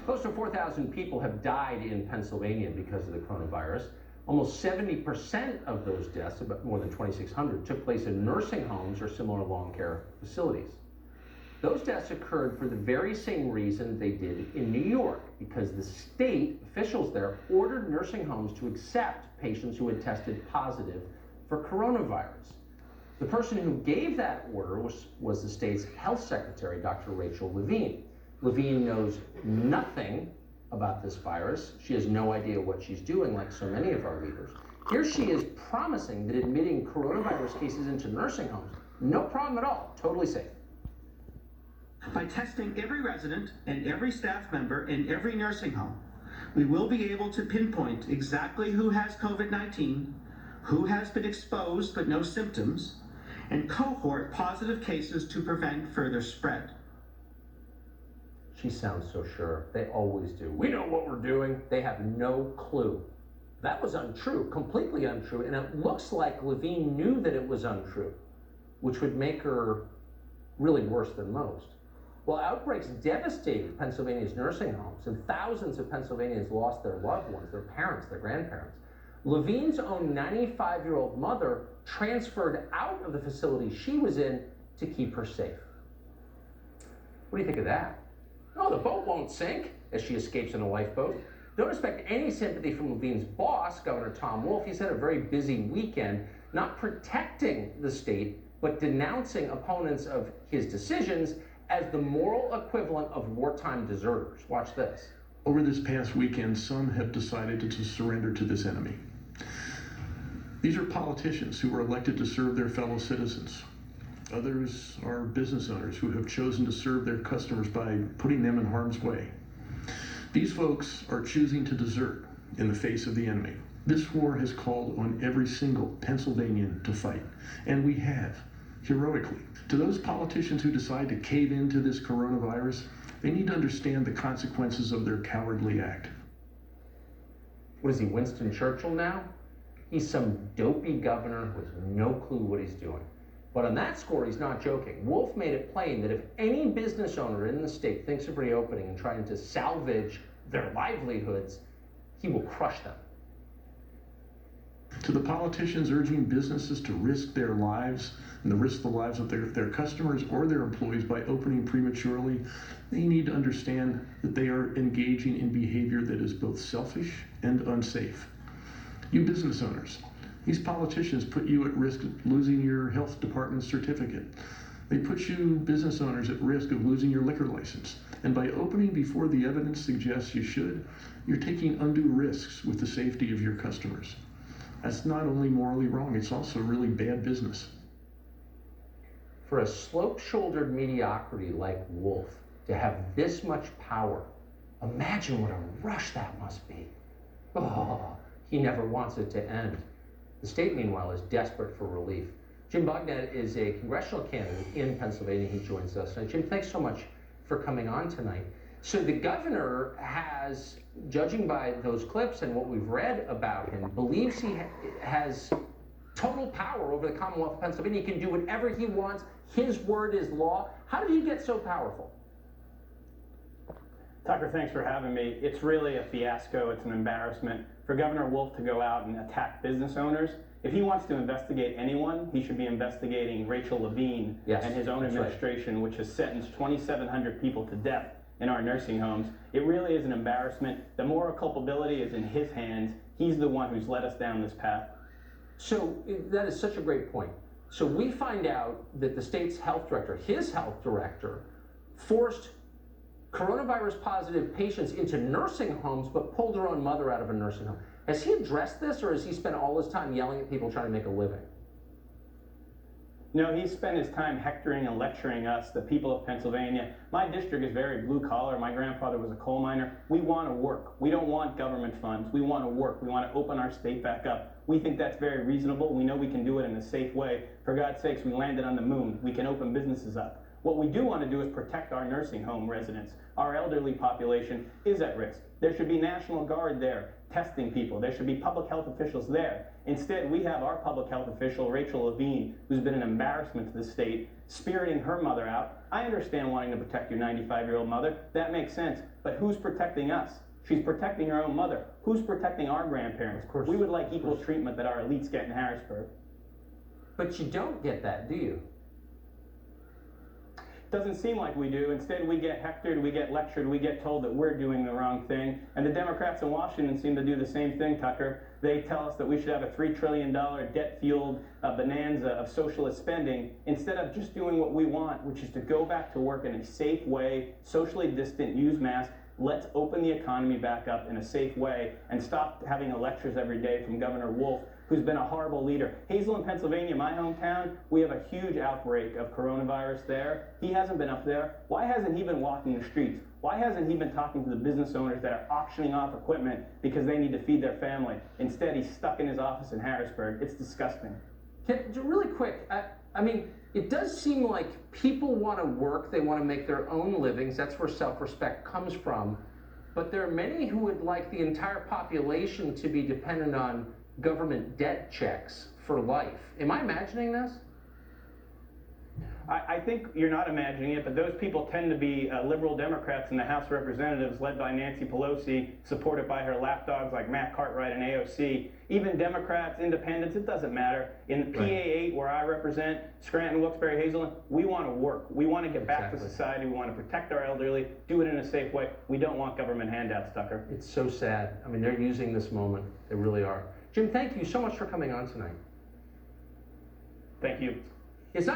Close to 4,000 people have died in Pennsylvania because of the coronavirus. Almost 70% of those deaths, about more than 2,600, took place in nursing homes or similar long care facilities. Those deaths occurred for the very same reason they did in New York, because the state officials there ordered nursing homes to accept patients who had tested positive for coronavirus. The person who gave that order was the state's health secretary, Dr. Rachel Levine. Levine knows nothing about this virus. She has no idea what she's doing, like so many of our leaders. Here she is promising that admitting coronavirus cases into nursing homes, no problem at all, totally safe. By testing every resident and every staff member in every nursing home, we will be able to pinpoint exactly who has COVID-19, who has been exposed but no symptoms, and cohort positive cases to prevent further spread. She sounds so sure. They always do. We know what we're doing. They have no clue. That was untrue, completely untrue, and it looks like Levine knew that it was untrue, which would make her really worse than most. Well, outbreaks devastated Pennsylvania's nursing homes, and thousands of Pennsylvanians lost their loved ones, their parents, their grandparents. Levine's own 95-year-old mother transferred out of the facility she was in to keep her safe. What do you think of that? No, the boat won't sink as she escapes in a lifeboat. Don't expect any sympathy from Levine's boss, Governor Tom Wolf. He's had a very busy weekend, not protecting the state, but denouncing opponents of his decisions as the moral equivalent of wartime deserters. Watch this. Over this past weekend, some have decided to surrender to this enemy. These are politicians who were elected to serve their fellow citizens. Others are business owners who have chosen to serve their customers by putting them in harm's way. These folks are choosing to desert in the face of the enemy. This war has called on every single Pennsylvanian to fight, and we have, heroically. To those politicians who decide to cave into this coronavirus, they need to understand the consequences of their cowardly act. What is he, Winston Churchill now? He's some dopey governor with no clue what he's doing. But on that score, he's not joking. Wolf made it plain that if any business owner in the state thinks of reopening and trying to salvage their livelihoods, he will crush them. To the politicians urging businesses to risk their lives and to risk the lives of their customers or their employees by opening prematurely, they need to understand that they are engaging in behavior that is both selfish and unsafe. You business owners, these politicians put you at risk of losing your health department certificate. They put you business owners at risk of losing your liquor license. And by opening before the evidence suggests you should, you're taking undue risks with the safety of your customers. That's not only morally wrong, it's also really bad business. For a slope-shouldered mediocrity like Wolf to have this much power, imagine what a rush that must be. Oh, he never wants it to end. The state, meanwhile, is desperate for relief. Jim Bugnett is a congressional candidate in Pennsylvania. He joins us. Jim, thanks so much for coming on tonight. So the governor has, judging by those clips and what we've read about him, believes he has total power over the Commonwealth of Pennsylvania. He can do whatever he wants. His word is law. How did he get so powerful? Tucker, thanks for having me. It's really a fiasco. It's an embarrassment for Governor Wolf to go out and attack business owners. If he wants to investigate anyone, he should be investigating Rachel Levine and his own administration, which has sentenced 2,700 people to death in our nursing homes. It really is an embarrassment. The moral culpability is in his hands. He's the one who's led us down this path. So that is such a great point. So we find out that the state's health director, his health director, forced coronavirus positive patients into nursing homes, but pulled her own mother out of a nursing home. Has he addressed this, or has he spent all his time yelling at people trying to make a living? No, he spent his time hectoring and lecturing us, the people of Pennsylvania. My district is very blue collar. My grandfather was a coal miner. We want to work. We don't want government funds. We want to work. We want to open our state back up. We think that's very reasonable. We know we can do it in a safe way. For God's sakes, we landed on the moon. We can open businesses up. What we do want to do is protect our nursing home residents. Our elderly population is at risk. There should be National Guard there testing people. There should be public health officials there. Instead, we have our public health official, Rachel Levine, who's been an embarrassment to the state, spiriting her mother out. I understand wanting to protect your 95-year-old mother. That makes sense. But who's protecting us? She's protecting her own mother. Who's protecting our grandparents? Of course. We would like equal treatment that our elites get in Harrisburg. But you don't get that, do you? Doesn't seem like we do. Instead, we get hectored, we get lectured, we get told that we're doing the wrong thing. And the Democrats in Washington seem to do the same thing, Tucker. They tell us that we should have a $3 trillion debt-fueled bonanza of socialist spending instead of just doing what we want, which is to go back to work in a safe way, socially distant, use masks. Let's open the economy back up in a safe way and stop having lectures every day from Governor Wolf, who's been a horrible leader. Hazelland, Pennsylvania, my hometown, we have a huge outbreak of coronavirus there. He hasn't been up there. Why hasn't he been walking the streets? Why hasn't he been talking to the business owners that are auctioning off equipment because they need to feed their family? Instead, he's stuck in his office in Harrisburg. It's disgusting. Really quick, I mean, it does seem like people want to work, they want to make their own livings, that's where self-respect comes from, but there are many who would like the entire population to be dependent on government debt checks for life. Am I imagining this? I think you're not imagining it, but those people tend to be liberal Democrats in the House of Representatives led by Nancy Pelosi, supported by her lapdogs like Matt Cartwright and AOC. Even Democrats, independents, it doesn't matter. In PA8, where I represent, Scranton, Wilkes-Barre, Hazelland, we want to work. We want to get back to society. We want to protect our elderly, do it in a safe way. We don't want government handouts, Tucker. It's so sad. I mean, they're using this moment. They really are. Jim, thank you so much for coming on tonight. Thank you. It's not